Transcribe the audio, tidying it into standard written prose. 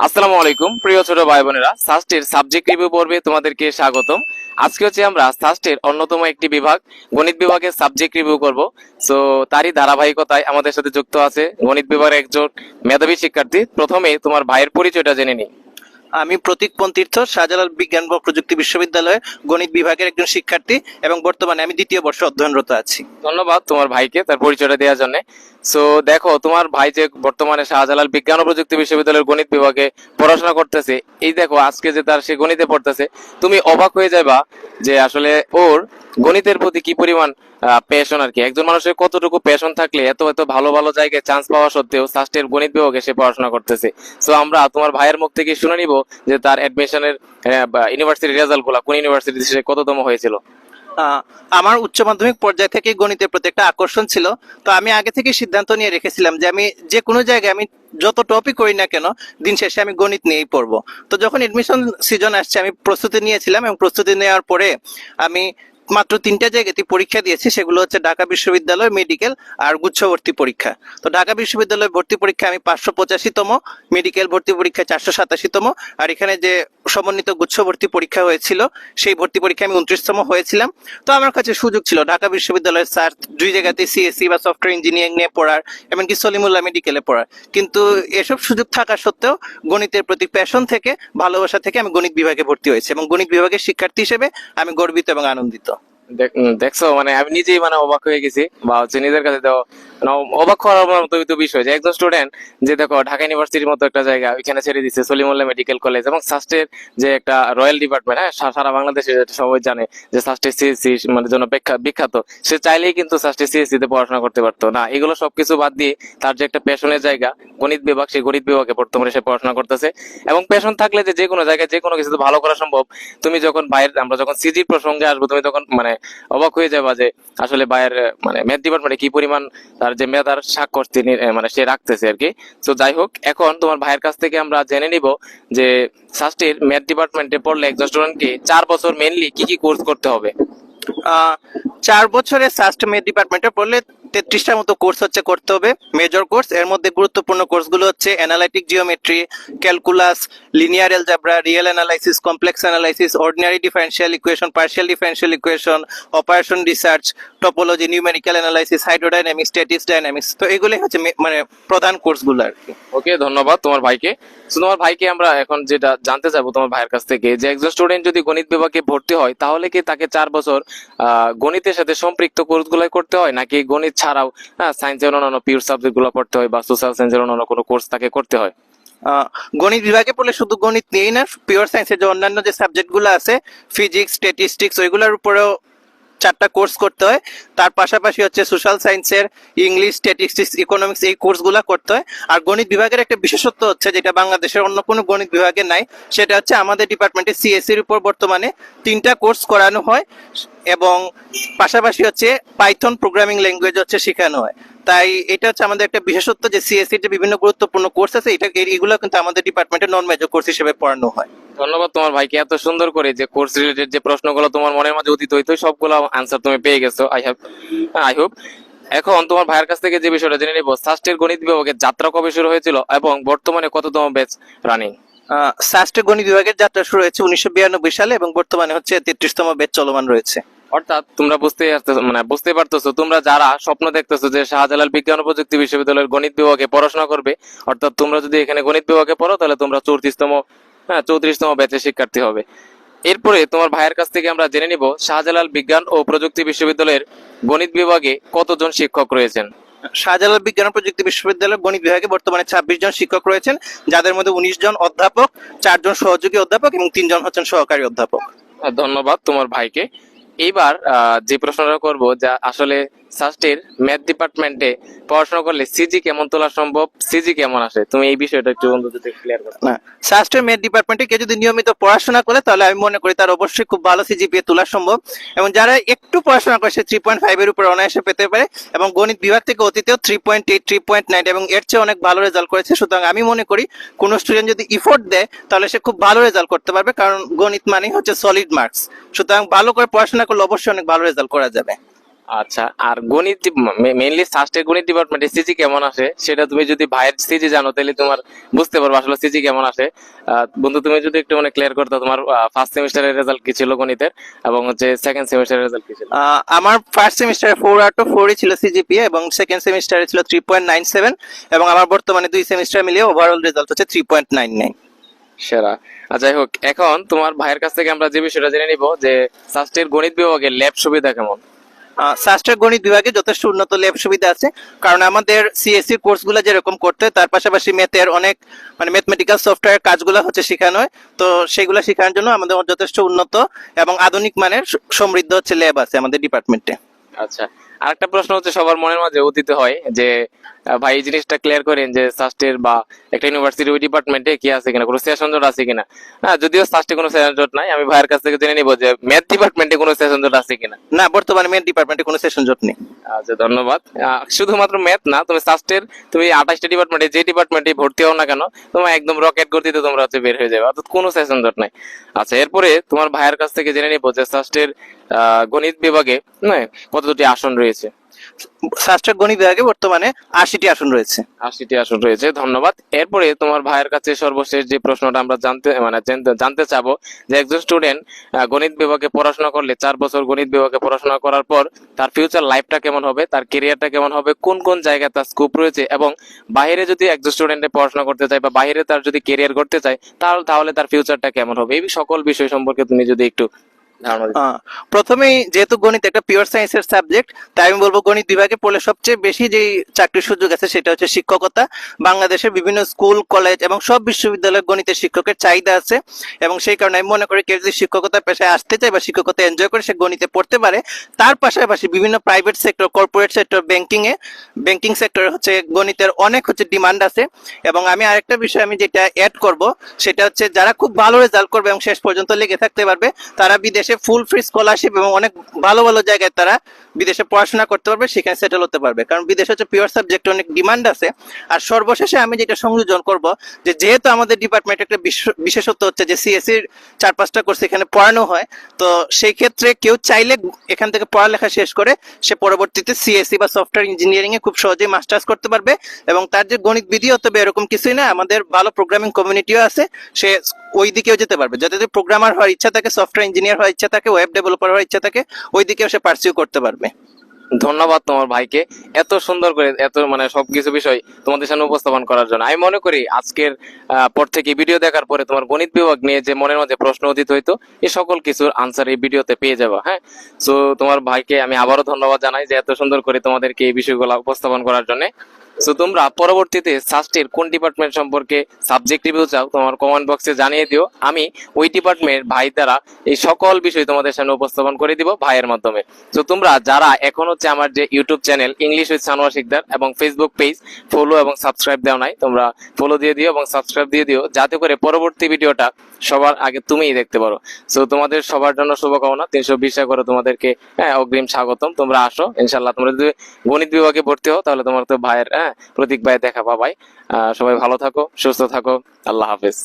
আসসালামু আলাইকুম প্রিয় ছোট ভাই বোনেরা, সাস্টের সাবজেক্ট রিভিউ পর্বে তোমাদেরকে স্বাগতম। আজকে হচ্ছে আমরা সাস্টের অন্যতম একটি বিভাগ গণিত বিভাগের সাবজেক্ট রিভিউ করব। সো তারই ধারাবাহিকতায় আমাদের সাথে যুক্ত আছে গণিত বিভাগের একজন মেধাবী শিক্ষার্থী। প্রথমে তোমার ভাইয়ের পরিচয়টা জেনে নিই। আমি প্রতীকপন তীর্থ, শাহজালাল বিজ্ঞান ও প্রযুক্তি বিশ্ববিদ্যালয়ের গণিত বিভাগের একজন শিক্ষার্থী এবং বর্তমানে আমি দ্বিতীয় বর্ষে অধ্যয়নরত আছি। ধন্যবাদ তোমার ভাইকে তার পরিচয়টা দেওয়ার জন্য। সো দেখো, তোমার ভাই যে বর্তমানে শাহজালাল বিজ্ঞান ও প্রযুক্তি বিশ্ববিদ্যালয়ের গণিত বিভাগে পড়াশোনা করতেছে, এই দেখো আজকে যে তার সে গণিতে পড়তেছে, তুমি অবাক হয়ে যাবা যে আসলে ওর গণিতের প্রতি কি পরিমাণ প্যাশন আর কি। একজন মানুষের কতটুকু প্যাশন থাকলে এত এত ভালো ভালো জায়গায় চান্স পাওয়া সত্ত্বেও সাস্টের গণিত বিভাগে সে পড়াশোনা করতেছে। সো আমরা তোমার ভাইয়ের মুখ থেকে শুনে নিব যে তার অ্যাডমিশনের ইউনিভার্সিটি রেজাল্ট গুলা কোন ইউনিভার্সিটিতে সে কততম হয়েছিল। আমার উচ্চ মাধ্যমিক পর্যায় থেকে গণিতের প্রতি একটা আকর্ষণ ছিল। তো আমি আগে থেকে সিদ্ধান্ত নিয়ে রেখেছিলাম যে আমি যে কোনো জায়গায় আমি যত টপিক করি না কেন দিন শেষে আমি গণিত নিয়েই পড়বো। তো যখন এডমিশন সিজন আসছে আমি প্রস্তুতি নিয়েছিলাম এবং প্রস্তুতি নেওয়ার পরে আমি মাত্র 3টা জায়গাতে পরীক্ষা দিয়েছি। সেগুলো হচ্ছে ঢাকা বিশ্ববিদ্যালয় মেডিকেল আর গুচ্ছ ভর্তি পরীক্ষা। তো ঢাকা বিশ্ববিদ্যালয় ভর্তি পরীক্ষা আমি 585তম, মেডিকেল ভর্তি পরীক্ষা 487তম, আর এখানে যে সমন্বিত গুচ্ছ ভর্তি পরীক্ষা হয়েছিল সেই ভর্তি পরীক্ষা আমি 29তম হয়েছিলাম। তো আমার কাছে সুযোগ ছিল ঢাকা বিশ্ববিদ্যালয়ের স্যার 2 জায়গাতে সিএসসি বা সফটওয়্যার ইঞ্জিনিয়ারিং নিয়ে পড়ার, এমনকি সলিমুল্লাহ মেডিকেলে পড়ার। কিন্তু এসব সুযোগ থাকা সত্ত্বেও গণিতের প্রতি প্যাশন থেকে, ভালোবাসা থেকে আমি গণিত বিভাগে ভর্তি হয়েছি এবং গণিত বিভাগের শিক্ষার্থী হিসেবে আমি গর্বিত এবং আনন্দিত। দেখছো, মানে আমি নিজেই অবাক হয়ে গেছি, বা হচ্ছে নিজের কাছে তো অবাক হওয়ার মতো তো বিষয় যে একজন স্টুডেন্ট যে দেখো ঢাকা ইউনিভার্সিটির মতো একটা জায়গা ওইখানে ছেড়ে দিচ্ছে সলিমুল্লাহ মেডিকেল কলেজ এবং সাস্টের যে একটা রয়্যাল ডিপার্টমেন্ট, হ্যাঁ সারা বাংলাদেশে সবাই জানে যে সাস্টের সিএসসি মানে জন্য বিখ্যাত। সে চাইলেই কিন্তু সাস্টের সিএসসি তে পড়াশোনা করতে পারতো না। এগুলো সবকিছু বাদ দিয়ে তার যে একটা প্যাশনের জায়গা গণিত বিভাগ, সেই গণিত বিভাগে বর্তমানে সে পড়াশোনা করতেছে। এবং প্যাশন থাকলে যে কোনো জায়গায় যে কোনো কিছু ভালো করা সম্ভব। তুমি যখন আমরা যখন সিজির প্রসঙ্গে আসবো, তুমি তখন অবাক হয়ে যাবা যে আসলে ভাইয়ের ম্যাথ ডিপার্টমেন্টে কি পরিমাণ তার যে মেধার স্বাক্ষর তিনি সে রাখতেছে আর কি। তো যাই হোক, এখন তোমার ভাইয়ের কাছ থেকে আমরা জেনে নিব যে সাস্টের ম্যাথ ডিপার্টমেন্টে পড়লে একজন স্টুডেন্টকে 4 বছর মেইনলি কি কি কোর্স করতে হবে। 4 বছরে সাস্ট মেড ডিপার্টমেন্টে পড়লে 33টার মতো কোর্স হচ্ছে করতে হবে, মেজর কোর্স। এর মধ্যে গুরুত্বপূর্ণ কোর্সগুলো হচ্ছে analytic geometry, calculus, linear algebra, real analysis, complex analysis, ordinary differential equation, partial differential equation, operation research, topology, numerical analysis, hydrodynamics, statics dynamics. তো এগুলো হচ্ছে প্রধান কোর্সগুলো আর কি। ওকে, ধন্যবাদ তোমার ভাইকে। তোমার ভাইকে আমরা এখন যেটা জানতে চাইবো তোমার ভাইয়ের কাছ থেকে, যে একজন স্টুডেন্ট যদি গণিত বিভাগে ভর্তি হয় তাহলে কি তাকে 4 বছর গণিতের সাথে সম্পৃক্ত কোর্সগুলাই করতে হয়, নাকি গণিত ছাড়াও সায়েন্সের অন্যান্য পিওর সাবজেক্ট গুলো পড়তে হয় বা সোশ্যাল সায়েন্সের অন্যান্য কোনো কোর্স তাকে করতে হয়? গণিত বিভাগে পড়লে শুধু গণিত নিয়েই না, পিওর সায়েন্সের যে অন্যান্য যে সাবজেক্ট গুলো আছে, ফিজিক্স, স্ট্যাটিস্টিক্স, ওইগুলোর উপরেও 4টা কোর্স করতে হয়। তার পাশাপাশি হচ্ছে সোশ্যাল সায়েন্সের ইংলিশ, স্ট্যাটিস্টিক্স, ইকোনমিক্স, এই কোর্সগুলো করতে হয়। আর গণিত বিভাগের একটা বিশেষত্ব হচ্ছে যেটা বাংলাদেশের অন্য কোনো গণিত বিভাগে নাই, সেটা হচ্ছে আমাদের ডিপার্টমেন্টে সিএসসির উপর বর্তমানে 3টা কোর্স করানো হয় এবং পাশাপাশি হচ্ছে পাইথন প্রোগ্রামিং ল্যাঙ্গুয়েজ হচ্ছে শেখানো হয়। তাই এটা হচ্ছে আমাদের একটা বিশেষত্ব যে সিএসসির যে বিভিন্ন গুরুত্বপূর্ণ কোর্স আছে এগুলো কিন্তু আমাদের ডিপার্টমেন্টে নন মেজর কোর্স হিসেবে পড়ানো হয়। ধন্যবাদ তোমার ভাইকে, এত সুন্দর করে যে কোর্স রিলেটেড যে প্রশ্নগুলো তোমার মনের মাঝে উদিত হইতো সবগুলো আনসার তুমি পেয়ে গেছো। I hope. এখন তোমার ভাইয়ের কাছ থেকে যে বিষয়টা জেনে নিব, সাস্টের গণিত বিভাগের যাত্রা কবে শুরু হয়েছিল এবং বর্তমানে কততম ব্যাচ রানিং? সাস্টের গণিত বিভাগের যাত্রা শুরু হয়েছে 1992 সালে এবং বর্তমানে হচ্ছে 33তম ব্যাচ চলমান রয়েছে। অর্থাৎ তোমরা বুঝতে পারতেছো, তোমরা যারা স্বপ্ন দেখতেছো যে শাহজালাল বিজ্ঞান ও প্রযুক্তি বিশ্ববিদ্যালয়ের গণিত বিভাগে পড়াশোনা করবে, অর্থাৎ তোমরা যদি এখানে গণিত বিভাগে পড়ো তাহলে তোমরা 34তম ব্যাচের শিক্ষার্থী হবে। এরপরে তোমার ভাইয়ের কাছ থেকে আমরা জেনে নিব শাহজালাল বিজ্ঞান ও প্রযুক্তি বিশ্ববিদ্যালয়ের গণিত বিভাগে কতজন শিক্ষক রয়েছেন। শাহজালাল বিজ্ঞান ও প্রযুক্তি বিশ্ববিদ্যালয় গণিত বিভাগে বর্তমানে 26 জন শিক্ষক রয়েছেন, যাদের মধ্যে 19 জন অধ্যাপক, 4 জন সহযোগী অধ্যাপক এবং 3 জন হচ্ছেন সহকারী অধ্যাপক। ধন্যবাদ তোমার ভাইকে। এইবার যে প্রশ্নটা করব, যা আসলে সাস্টের ম্যাথ ডিপার্টমেন্টে পড়াশোনা করলে সিজি কেমন তোলা সম্ভব, সিজি কেমন আসে, তুমি এই বিষয়টা একটু বন্ধুদের ক্লিয়ার করো। না, সাস্টের ম্যাথ ডিপার্টমেন্টে কেউ যদি নিয়মিত পড়াশোনা করে তাহলে আমি মনে করি তার অবশ্যই খুব ভালো সিজিপিএ তোলা সম্ভব। এবং যারা একটু পড়াশোনা করে সে 3.5 এর উপরে অনায়াসে পেতে পারে এবং গণিত বিভাগ থেকে অতীতেও 3.8, 3.9 এবং এর চেয়ে অনেক ভালো রেজাল্ট করেছে। সুতরাং আমি মনে করি কোন স্টুডেন্ট যদি ইফোর্ট দেয় তাহলে সে খুব ভালো রেজাল্ট করতে পারবে, কারণ গণিত মানে হচ্ছে সলিড মার্কস। সুতরাং ভালো করে পড়াশোনা করলে অবশ্যই অনেক ভালো রেজাল্ট করা যাবে। আচ্ছা, আর গণিত মেইনলি সাস্টের গণিত ডিপার্টমেন্টে সিজি কেমন আসে সেটা তুমি যদি ভাইয়ের সিজি জানো তাহলে তোমার বুঝতে পারবে আসলে সিজি কেমন আসে। বন্ধু তুমি যদি একটু মানে ক্লিয়ার করতো তোমার ফার্স্ট সেমিস্টারের রেজাল্ট কি ছিল গণিতের, এবং হচ্ছে সেকেন্ড সেমিস্টারের রেজাল্ট কি ছিল? আমার ফার্স্ট সেমিস্টারে 4/4 ছিল সিজিপিএ এবং সেকেন্ড সেমিস্টারে ছিল 3.97 এবং আমার বর্তমানে 2 সেমিস্টার মিলিয়ে ওভারঅল রেজাল্ট হচ্ছে 3.99। সেরা। যাই হোক, এখন তোমার ভাইয়ের কাছ থেকে আমরা যে বিষয়টা জেনে নিব যে সাস্টের গণিত বিভাগে ল্যাব সুবিধা কেমন। শাস্ত্রের গণিত বিভাগে যথেষ্ট উন্নত ল্যাব সুবিধা আছে, কারণ আমাদের সিএসসি কোর্সগুলো যেরকম করতে হয়, তার পাশাপাশি ম্যাথের অনেক মানে ম্যাথমেটিক্যাল সফটওয়্যার কাজগুলো হচ্ছে শেখানো হয়। তো সেগুলো শেখানোর জন্য আমাদের যথেষ্ট উন্নত এবং আধুনিক মানের সমৃদ্ধ হচ্ছে ল্যাব আছে আমাদের ডিপার্টমেন্টে। আচ্ছা, আরেকটা প্রশ্ন হচ্ছে সবার মনের মাঝে উদিত হয় যে ভাই এই জিনিসটা ক্লিয়ার করেন যে সাস্টের বা একটা ইউনিভার্সিটি ওই ডিপার্টমেন্টে কি আছে কিনা, কোনো সেশন জট আছে কিনা। যদিও সাস্টে কোনো সেশন জট নাই, আমি ভাইয়ের কাছ থেকে জেনে নিব যে ম্যাথ ডিপার্টমেন্টে কোনো সেশন জট আছে কিনা। না, বর্তমানে ম্যাথ ডিপার্টমেন্টে কোনো সেশন জট নেই। আচ্ছা, ধন্যবাদ। শুধুমাত্র ম্যাথ না, তুমি সাস্টের তুমি 28টা ডিপার্টমেন্টে যে ডিপার্টমেন্টে ভর্তি হও না কেন, তোমার একদম রকেট গতিতে তোমরা হচ্ছে বের হয়ে যাবে, অর্থাৎ কোনো সেশন জট নাই। আচ্ছা, এরপরে তোমার ভাইয়ের কাছ থেকে জেনে নিব যে সাস্টের গণিত বিভাগে কত দুটি আসন রয়েছে। শাস্ত্রের গণিত বিভাগে বর্তমানে 80টি আসন রয়েছে। 80টি আসন রয়েছে, ধন্যবাদ। এরপরে তোমার ভাইয়ের কাছে সর্বশেষ যে প্রশ্নটা আমরা জানতে চাবো যে একজন স্টুডেন্ট গণিত বিভাগে পড়াশোনা করলে 4 বছর গণিত বিভাগে পড়াশোনা করার পর তার ফিউচার লাইফটা কেমন হবে, তার কেরিয়ারটা কেমন হবে, কোন কোন জায়গায় তার স্কোপ রয়েছে, এবং বাইরে যদি একজন স্টুডেন্টে পড়াশোনা করতে চায় বা বাইরে তার যদি কেরিয়ার করতে চায় তাহলে তার ফিউচারটা কেমন হবে, এই সকল বিষয় সম্পর্কে তুমি যদি একটু ধারণা দিতে। প্রথমেই যেহেতু গণিত একটা পিওর সায়েন্সের সাবজেক্ট, তাই আমি বলবো গণিত বিভাগে পড়লে সবচেয়ে বেশি যে চাকরির সুযোগ আছে সেটা হচ্ছে শিক্ষকতা। বাংলাদেশের বিভিন্ন স্কুল কলেজ এবং সব বিশ্ববিদ্যালয়ে গণিতের শিক্ষকের চাহিদা আছে, এবং সেই কারণে আমি মনে করি কেউ যদি শিক্ষকতা পেশায় আসতে চায় বা শিক্ষকতা এনজয় করে সে গণিতে পড়তে পারে। তার পাশাপাশি বিভিন্ন private sector, corporate sector, banking সেক্টরে হচ্ছে গণিতের অনেক হচ্ছে ডিমান্ড আছে। এবং আমি আরেকটা বিষয় আমি যেটা অ্যাড করব সেটা হচ্ছে যারা খুব ভালো রেজাল্ট করবে এবং শেষ পর্যন্ত লেগে থাকতে পারবে তারা বিদেশে ফুল ফ্রি স্কলারশিপ এবং অনেক ভালো ভালো জায়গায় তারা বিদেশে পড়াশোনা করতে পারবে, সেখানে সেটেল হতে পারবে, কারণ বিদেশে হচ্ছে পিওর সাবজেক্ট অনেক ডিমান্ড আছে। আর সর্বশেষে আমি যেটা সংযোজন করব যে যেহেতু আমাদের ডিপার্টমেন্ট একটা বিশেষত্ব হচ্ছে যে সিএসসির 4-5টা কোর্স এখানে পড়ানো হয়, তো সেই ক্ষেত্রে কেউ চাইলে এখান থেকে পড়ালেখা শেষ করে সে পরবর্তীতে সিএসসি বা সফটওয়্যার ইঞ্জিনিয়ারিং এ খুব সহজেই মাস্টার্স করতে পারবে। এবং তার যে গণিত বিধি হতে হবে এরকম কিছুই না, আমাদের ভালো প্রোগ্রামিং কমিউনিটিও আছে, সে ওই দিকেও যেতে পারবে। যাতে যদি প্রোগ্রামার হওয়ার ইচ্ছা থাকে, সফটওয়্যার ইঞ্জিনিয়ার হওয়ার ইচ্ছা থাকে, ওয়েব ডেভেলপার হওয়ার ইচ্ছা থাকে, ওই দিকেও সে পার্সিউ করতে পারবে। ধন্যবাদ তোমার ভাইকে এত সুন্দর করে এত মানে সবকিছু বিষয় তোমাদের সামনে উপস্থাপন করার জন্য। আমি মনে করি আজকের পর থেকে ভিডিও দেখার পরে তোমার গণিত বিভাগ নিয়ে যে মনের মধ্যে প্রশ্ন উদিত হইতো এই সকল কিছুর আনসার এই ভিডিওতে পেয়ে যাবো। হ্যাঁ, সো তোমার ভাইকে আমি আবারও ধন্যবাদ জানাই যে এত সুন্দর করে তোমাদেরকে এই বিষয়গুলো উপস্থাপন করার জন্য। সো তোমরা পরবর্তীতে সাস্টের কোন ডিপার্টমেন্ট সম্পর্কে সাবজেক্ট রিভিউ চাও তোমার কমেন্ট বক্সে জানিয়ে দিও, আমি ওই ডিপার্টমেন্ট ভাই দ্বারা এই সকল বিষয় তোমাদের সামনে উপস্থাপন করে দিব ভাইয়ের মাধ্যমে। তো তোমরা যারা এখন হচ্ছে আমার যে YouTube channel English with Sanowar Sikdar এবং ফেসবুক পেজ ফলো এবং সাবস্ক্রাইব দেওয়া নাই, তোমরা ফলো দিয়ে দিও এবং সাবস্ক্রাইব দিয়ে দিও, যাতে করে পরবর্তী ভিডিওটা সবার আগে তুমিই দেখতে পারো। সো তোমাদের সবার জন্য শুভকামনা। 320 করে তোমাদেরকে অগ্রিম স্বাগতম। তোমরা আসো ইনশাল্লাহ। তোমরা যদি গণিত বিভাগে ভর্তি হও তাহলে তোমার তো ভাইয়ের প্রতীক ভাই দেখা পাবাই। সবাই ভালো থাকো, সুস্থ থাকো, আল্লাহ হাফেজ।